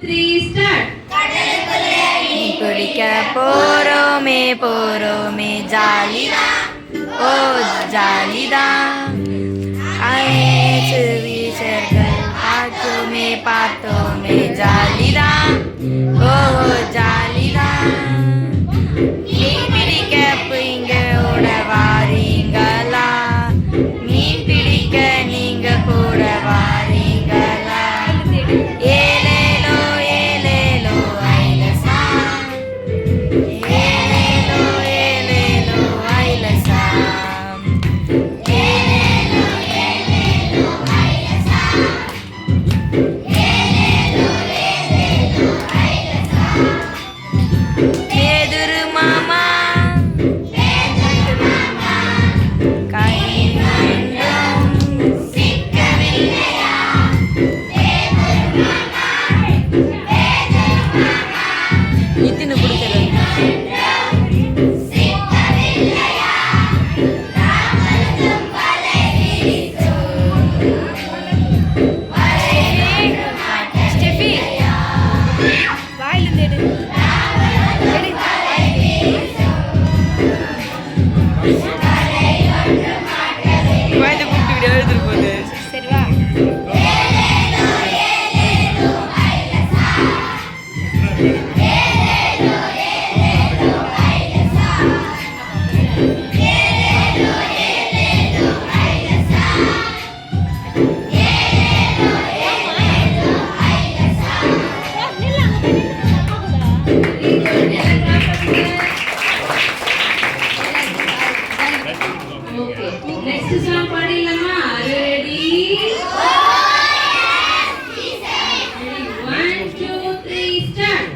3 start. பிடிக்க போறோமே ஜாலிதான், ஓ ஜாலிதான். ஐயேசு வீசர்கள் பார்த்தோமே ஜாலிதான், ஓ ஜாலிதான். மீன் பிடிக்க இங்க ஓட வாரீங்களா? மீன் பிடிக்க நீங்க கூட வாரீங்களா? ஏலேலோ ஏலேலோ ஐலசா, ஏலேலோ ஏலேலோ ஐலசா, ஏலேலோ ஏலேலோ ஐலசா, ஏலேலோ ஏலேலோ ஐலசா. பேதுரு மாமா நித்தின்னு பிடிக்கிறது. ஸ்டெஃபி வாயிலிருந்து எடு. வாய்த்து கூப்பிட்டு விட எழுதுட்டு போகுது. சரி வா. Okay. Next song பாடிடலாமா? Are you ready? 1 2 3 start.